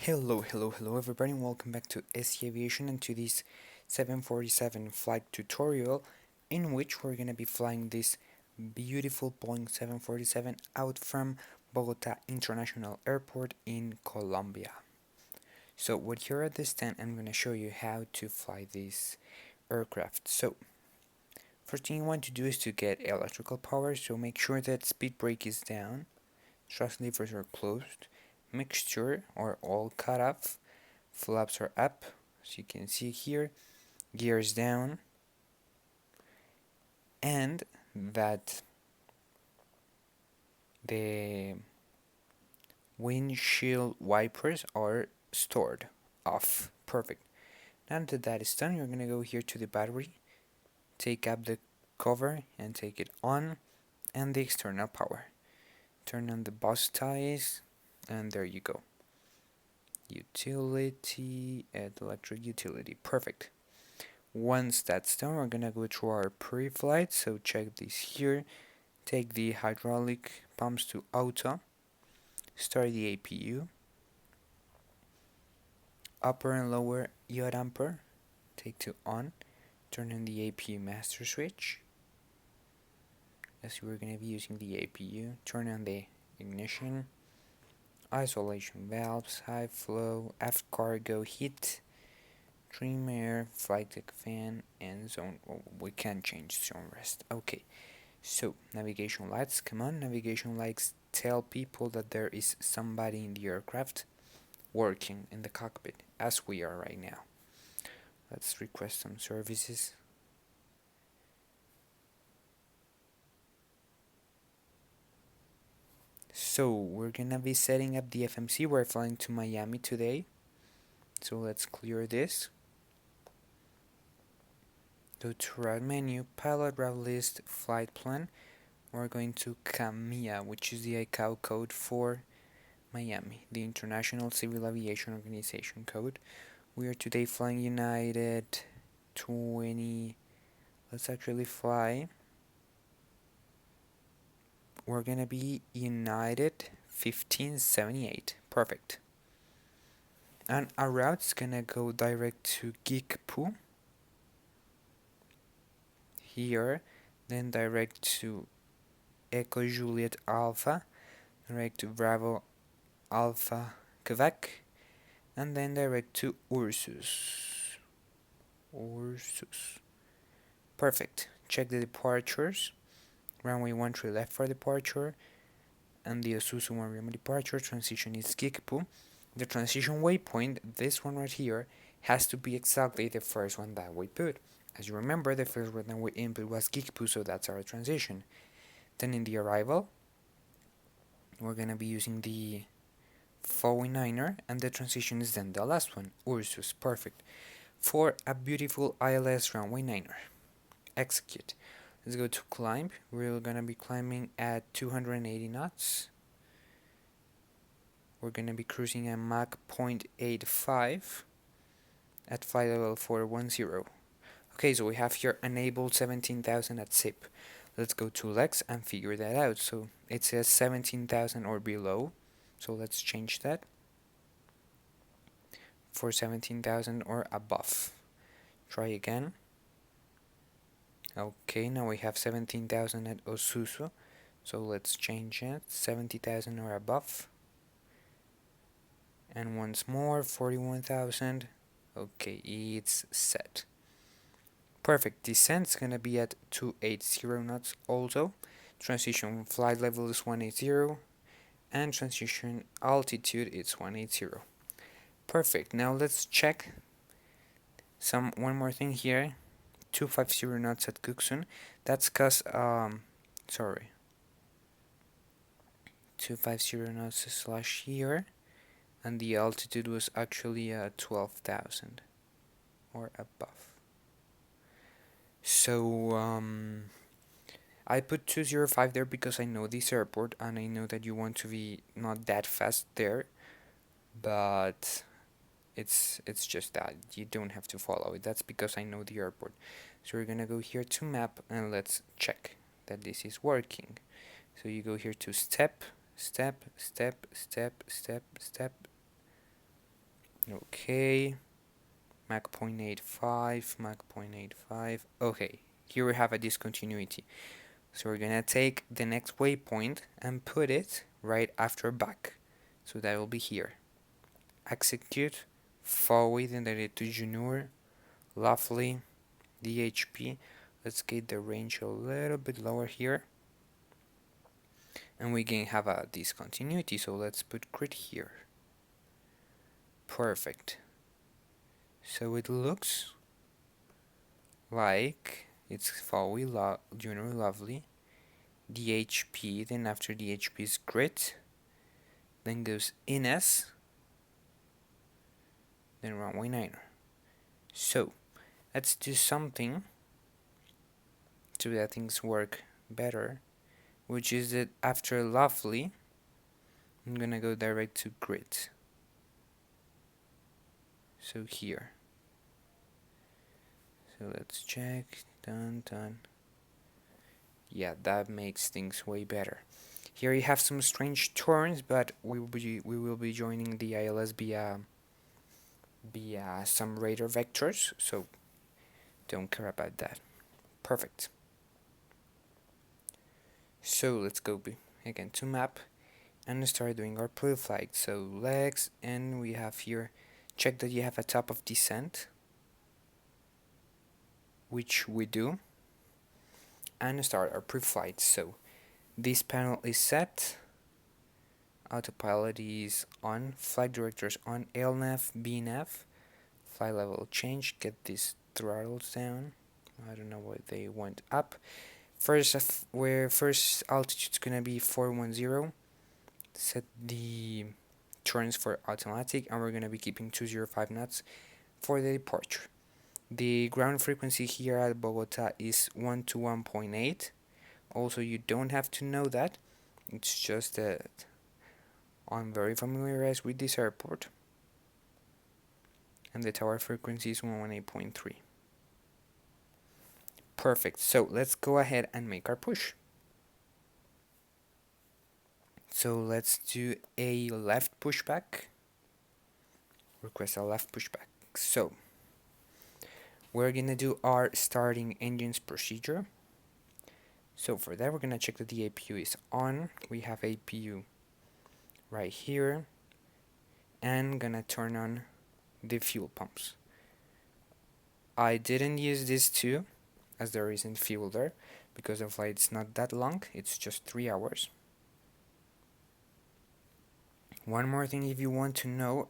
Hello everybody, and welcome back to SC Aviation and to this 747 flight tutorial in which we're going to be flying this beautiful Boeing 747 out from Bogotá International Airport in Colombia. So what here at this stand, I'm going to show you how to fly this aircraft. So first thing you want to do is to get electrical power, so make sure that speed brake is down, thrust levers are closed, mixture or all cut off, flaps are up, as you can see here, gears down, and that the windshield wipers are stored off. Perfect. Now that that is done, you're going to go here to the battery, take up the cover and take it on, and the external power. Turn on the bus ties, and there you go. Utility and electric utility. Perfect. Once that's done, we're gonna go through our pre-flight. So check this here. Take the hydraulic pumps to auto. Start the APU. Upper and lower yaw damper. Take to on. Turn on the APU master switch. As we're gonna be using the APU. Turn on the ignition. Isolation valves, high flow, aft cargo heat, trim air, flight deck fan, and zone. Oh, we can change zone rest. Okay, so navigation lights. Come on, navigation lights tell people that there is somebody in the aircraft working in the cockpit, as we are right now. Let's request some services. So we're gonna be setting up the FMC. We're flying to Miami today. So let's clear this. Go to route menu, pilot route list, flight plan. We're going to KMIA, which is the ICAO code for Miami, the International Civil Aviation Organization code. We are today flying United 20. Let's actually fly. We're gonna be United 1578. Perfect. And our route's gonna go direct to GIKPU here, then direct to Echo Juliet Alpha, direct to Bravo Alpha Quebec, and then direct to URSUS. Perfect. Check the departures. Runway 13 left for departure, and the URSUS 1 departure. Transition is GIKPU. The transition waypoint, this one right here, has to be exactly the first one that we put. As you remember, the first one that we input was GIKPU, so that's our transition. Then in the arrival, we're gonna be using the 49er, and the transition is then the last one, URSUS. Perfect. For a beautiful ILS runway 9er. Execute. Let's go to climb. We're gonna be climbing at 280 knots. We're gonna be cruising at Mach 0.85 at flight level 410. Okay, so we have here enabled 17,000 at SIP. Let's go to Lex and figure that out. So it says 17,000 or below. So let's change that for 17,000 or above. Try again. Okay, now we have 17,000 at URSUS. So let's change it, 70,000 or above. And once more, 41,000. Okay, it's set. Perfect. Descent's gonna be at 280 knots also. Transition flight level is 180, and transition altitude is 180. Perfect. Now let's check one more thing here. 250 knots at Guksun. That's cause 250 knots slash here, and the altitude was actually 12,000 or above. So I put 205 there because I know this airport and I know that you want to be not that fast there, but it's just that you don't have to follow it. That's because I know the airport. So we're gonna go here to map and let's check that this is working. So you go here to step, Okay, Mach 0.85, Mach 0.85. Okay, here we have a discontinuity. So we're gonna take the next waypoint and put it right after back. So that will be here. Execute, forward and direct to Junior, Lovely, DHP. Let's get the range a little bit lower here. And we can have a discontinuity, so let's put grid here. Perfect. So it looks like it's forward, Junior, Lovely, DHP, then after DHP is grid, then goes INS, then runway 9. So let's do something so that things work better, which is that after Lovely, I'm gonna go direct to grid. So here. So let's check. Done. Yeah, that makes things way better. Here you have some strange turns, but we will be joining the ILS via some radar vectors, so don't care about that. Perfect. So let's go again to map and start doing our preflight. So legs, and we have here, check that you have a top of descent, which we do, and start our preflight. So this panel is set, autopilot is on, flight directors on, LNAV, BNAV, flight level change, get these throttles down. I don't know why they went up. First altitude is gonna be 410. Set the turns for automatic, and we're gonna be keeping 205 knots for the departure. The ground frequency here at Bogotá is 1 to 1.8. Also, you don't have to know that. It's just that I'm very familiarized with this airport. And the tower frequency is 118.3. Perfect. So let's go ahead and make our push. So let's do a left pushback. Request a left pushback. So we're gonna do our starting engines procedure. So for that, we're gonna check that the APU is on. We have APU right here, and gonna turn on the fuel pumps. I didn't use this too, as there isn't fuel there, because the flight's not that long, it's just 3 hours. One more thing, if you want to know,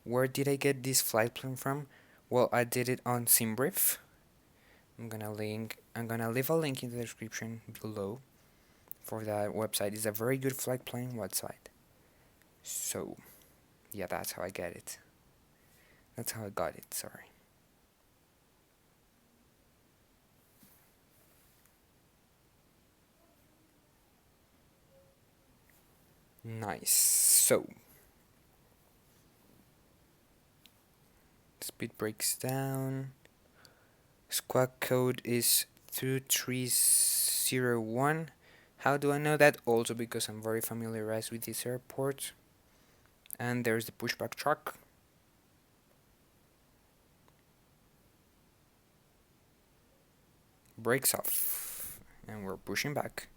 where did I get this flight plan from? Well, I did it on SimBrief. I'm gonna leave a link in the description below for that website. It's a very good flight plan website. So yeah, that's how I get it. That's how I got it, sorry. Nice. So speed breaks down. Squawk code is 2301. How do I know that? Also because I'm very familiarized with this airport. And there's the pushback truck. Brakes off. And we're pushing back.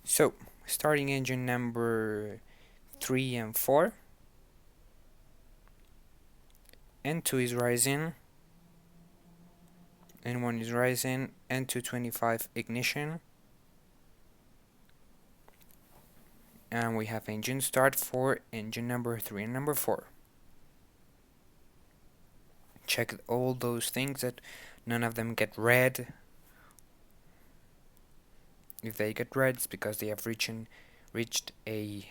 So, starting engine number 3 and 4. N2 is rising. N1 is rising. N225 ignition. And we have engine start for engine number 3 and number 4. Check all those things that none of them get red. If they get red, it's because they have reached a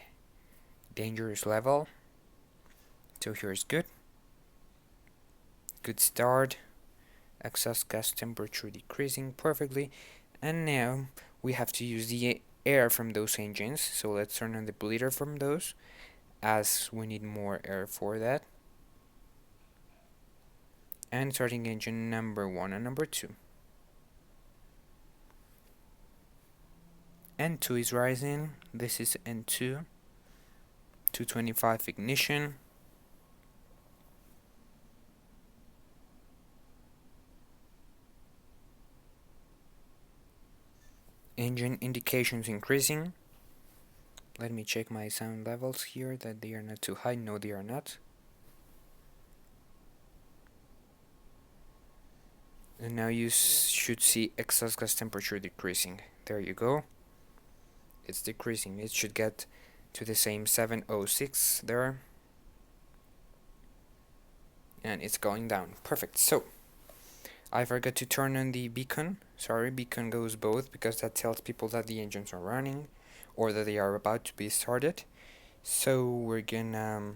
dangerous level. So here's good. Good start. Exhaust gas temperature decreasing perfectly. And now we have to use the air from those engines. So let's turn on the bleeder from those, as we need more air for that. And starting engine number 1 and number 2. N2 is rising. This is N2. 225 ignition. Engine indications increasing. Let me check my sound levels here, that they are not too high. No, they are not. And now you should see exhaust gas temperature decreasing. There you go. It's decreasing. It should get to the same 706 there. And it's going down. Perfect. So, I forgot to turn on the beacon. Sorry, beacon goes both, because that tells people that the engines are running or that they are about to be started. So we're gonna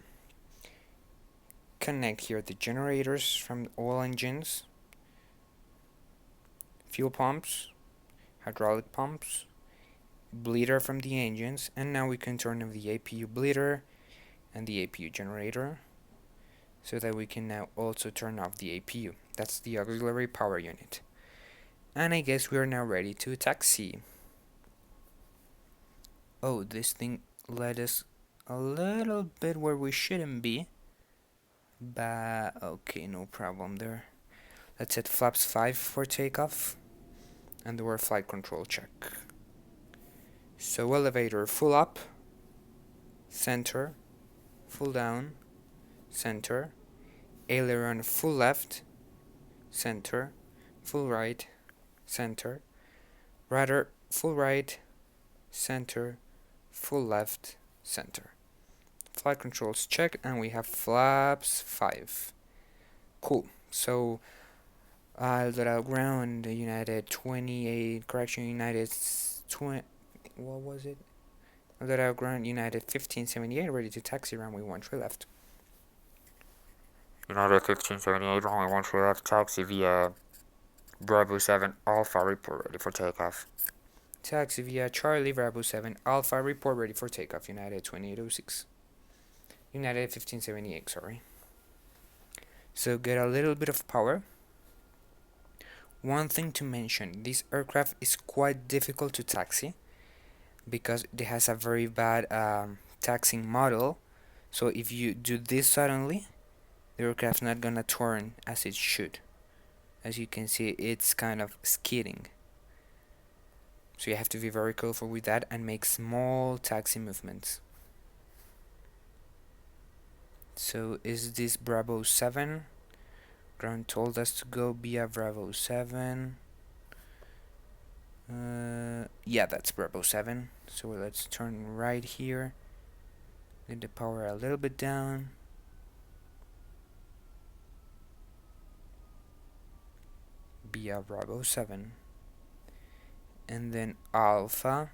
connect here the generators from all engines, fuel pumps, hydraulic pumps, bleeder from the engines, and now we can turn on the APU bleeder and the APU generator, so that we can now also turn off the APU. That's the auxiliary power unit. And I guess we are now ready to taxi. Oh, this thing led us a little bit where we shouldn't be, but okay, no problem there. Let's hit flaps 5 for takeoff and do our flight control check. So elevator full up, center, full down, center, aileron full left, center, full right, center, rudder full right, center, full left, center. Flight controls checked, and we have flaps 5. Cool. So Dorado ground, United 28, correction, United 20, what was it? Dorado ground, United 1578, ready to taxi, runway 13 left. United 1578, runway 13 left, taxi via Bravo 7 Alpha, report ready for takeoff. Taxi via Charlie Bravo 7 Alpha, report ready for takeoff, United 2806. United 1578, sorry. So get a little bit of power. One thing to mention, this aircraft is quite difficult to taxi because it has a very bad taxiing model. So if you do this suddenly, the aircraft's not gonna turn as it should. As you can see, it's kind of skidding. So you have to be very careful with that and make small taxi movements. So is this Bravo 7? Ground told us to go via Bravo 7. Yeah, that's Bravo 7. So let's turn right here. Get the power a little bit down. Via Bravo 7. And then Alpha.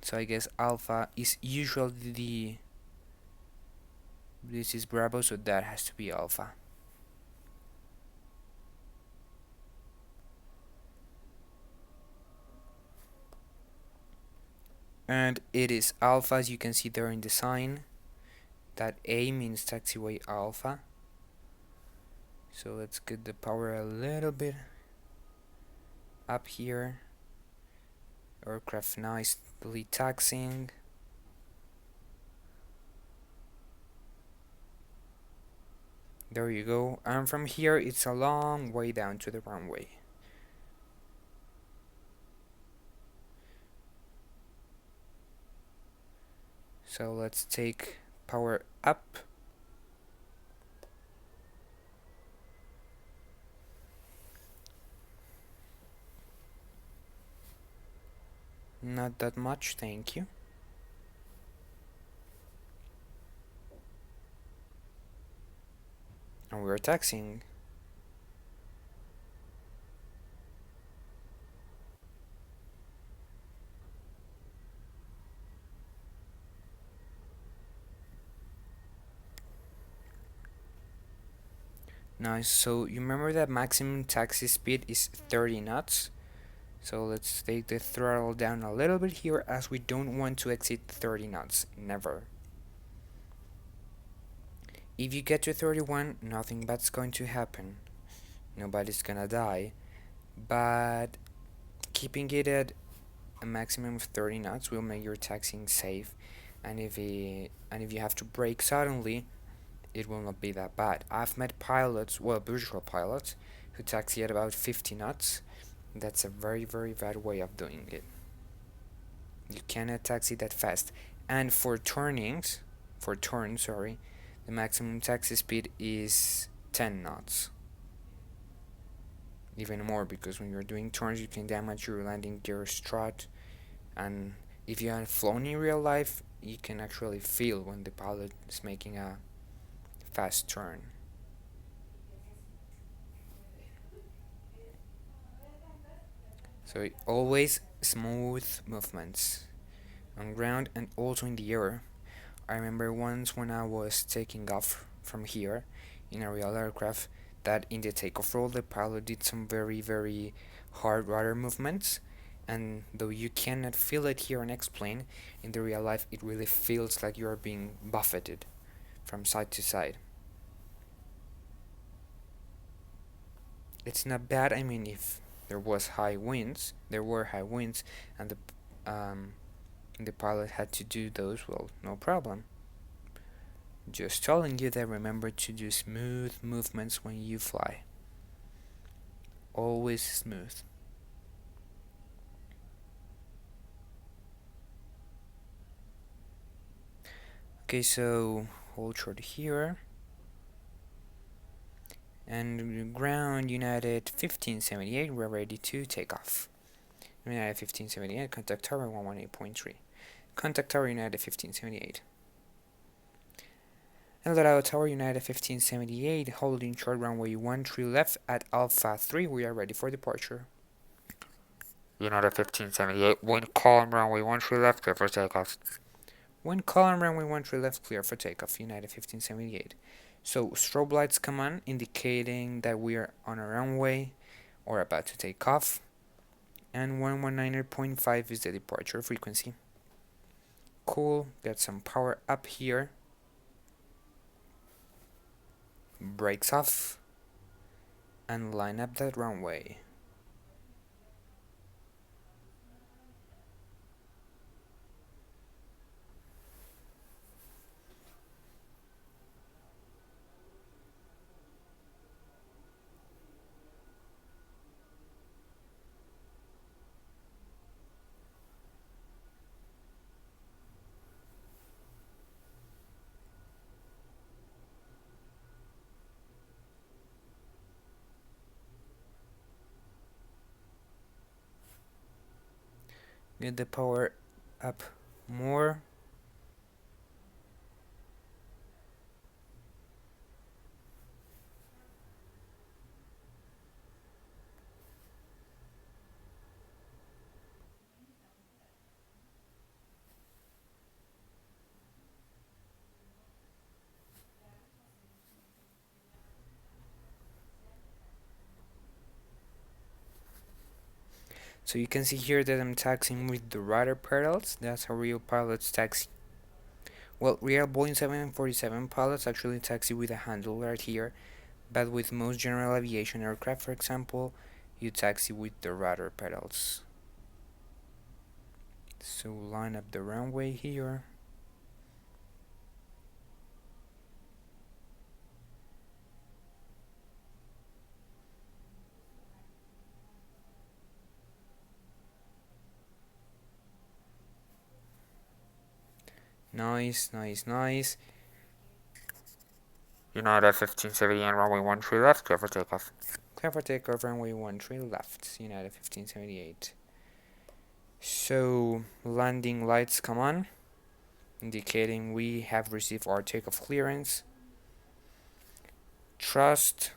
So I guess Alpha is usually this is Bravo, so that has to be Alpha. And it is Alpha, as you can see there in the sign. That A means taxiway Alpha. So let's get the power a little bit up here. Aircraft nicely taxiing. There you go. And from here it's a long way down to the runway. So let's take power up. Not that much, thank you. And we're taxiing. Nice. So you remember that maximum taxi speed is 30 knots. So let's take the throttle down a little bit here, as we don't want to exceed 30 knots. Never. If you get to 31, nothing bad's going to happen. Nobody's gonna die. But keeping it at a maximum of 30 knots will make your taxiing safe. And if you have to brake suddenly, it will not be that bad. I've met pilots, well, virtual pilots, who taxi at about 50 knots. That's a very, very bad way of doing it. You cannot taxi that fast. And for turns, sorry, the maximum taxi speed is 10 knots. Even more, because when you're doing turns, you can damage your landing gear strut. And if you have flown in real life, you can actually feel when the pilot is making a fast turn. So always smooth movements on ground and also in the air. I remember once when I was taking off from here in a real aircraft that in the takeoff roll the pilot did some very, very hard rudder movements, and though you cannot feel it here on X-plane, in the real life it really feels like you are being buffeted from side to side. It's not bad. I mean, if there were high winds, and the pilot had to do those, well, no problem. Just telling you that remember to do smooth movements when you fly. Always smooth. Okay, so hold short here. And ground United 1578, we're ready to take off. United 1578, contact tower 118.3. Contact tower United 1578. And Dorado Tower United 1578, holding short runway 13 left at Alpha 3, we are ready for departure. United 1578, wind calm, runway 13 left, clear for takeoff. Wind calm, runway 13 left, clear for takeoff, United 1578. So strobe lights come on, indicating that we are on a runway or about to take off. And 119.5 is the departure frequency. Cool, get some power up here. Brakes off. And line up that runway. Get the power up more. So you can see here that I'm taxiing with the rudder pedals. That's how real pilots taxi. Well, real Boeing 747 pilots actually taxi with a handle right here, but with most general aviation aircraft, for example, you taxi with the rudder pedals. So line up the runway here. Nice, nice, nice. United 1578, runway 13 left, clear for takeoff. Clear for takeoff, runway 13 left, United 1578. So landing lights come on, indicating we have received our takeoff clearance. Thrust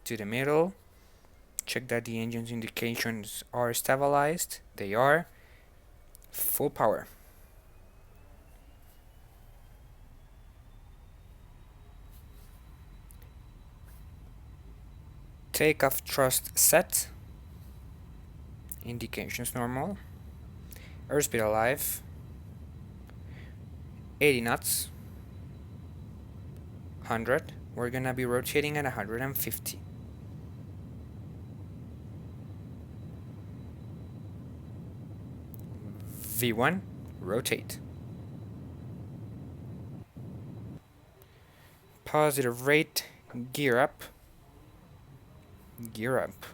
to the middle. Check that the engine's indications are stabilized. They are. Full power. Takeoff thrust set. Indications normal. Airspeed alive. 80 knots. 100. We're gonna be rotating at 150. V1, rotate. Positive rate, gear up. Gear up.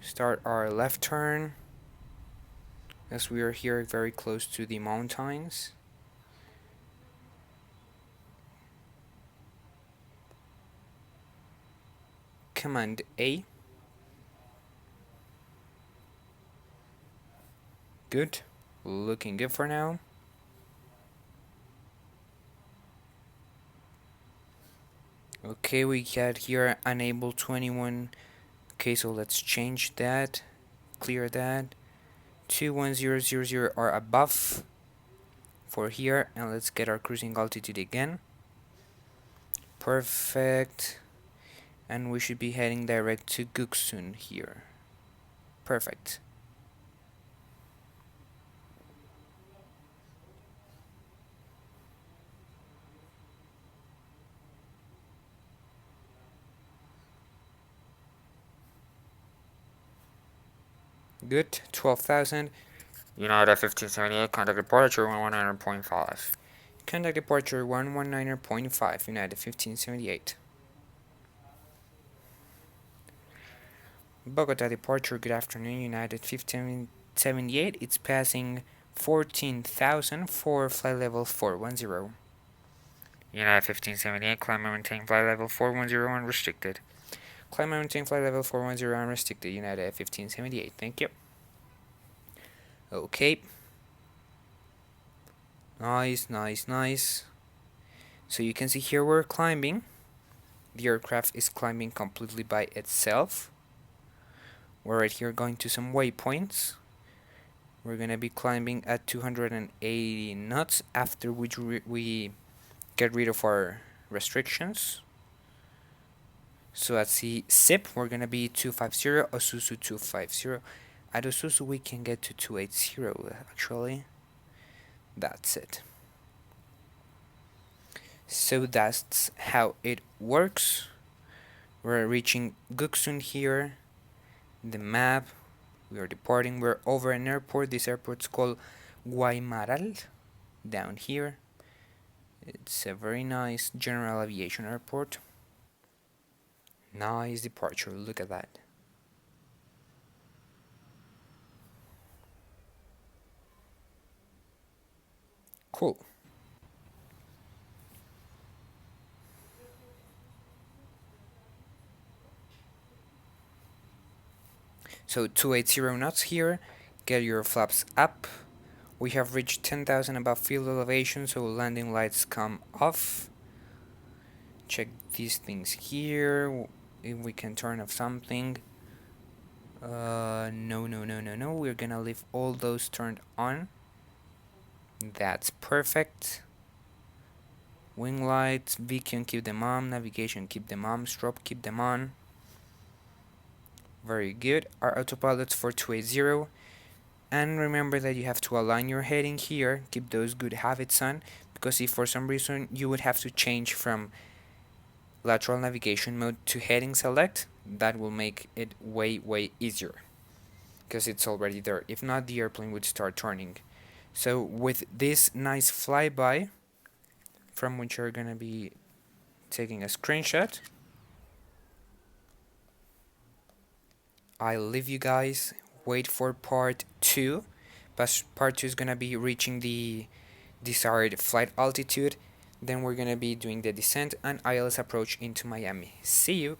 start our left turn as we are here very close to the mountains. Command A. Good. Looking good for now. Okay, we got here unable 21. Okay, so let's change that. Clear that. 21000 or above for here, and let's get our cruising altitude again. Perfect. And we should be heading direct to Guksun here. Perfect. Good. 12,000. United 1578, contact departure 119.5. Contact departure 119.5, United 1578. Bogotá departure, good afternoon, United 1578. It's passing 14,000 for flight level 410. United 1578, climb and maintain flight level 410 unrestricted. Climb and maintain flight level 410 unrestricted, United 1578. Thank you. Okay. Nice, nice, nice. So you can see here we're climbing. The aircraft is climbing completely by itself. We're right here going to some waypoints. We're going to be climbing at 280 knots, after which we get rid of our restrictions. So at the SIP, we're going to be 250, URSUS 250. At URSUS, we can get to 280, actually. That's it. So that's how it works. We're reaching Guksun here. The map. We are departing. We're over an airport. This airport's called Guaymaral. Down here. It's a very nice general aviation airport. Nice departure. Look at that. Cool. So 280 knots here. Get your flaps up. We have reached 10,000 above field elevation, so landing lights come off. Check these things here. If we can turn off something. No. We're gonna leave all those turned on. That's perfect. Wing lights, beacon, keep them on. Navigation, keep them on. Strobe, keep them on. Very good. Our autopilots for 280. And remember that you have to align your heading here. Keep those good habits on, because if for some reason you would have to change from lateral navigation mode to heading select, that will make it way easier, because it's already there. If not, the airplane would start turning. So with this nice flyby, from which you're gonna be taking a screenshot, I'll leave you guys. Wait for part 2. But part 2 is gonna be reaching the desired flight altitude. Then we're gonna be doing the descent and ILS approach into Miami. See you.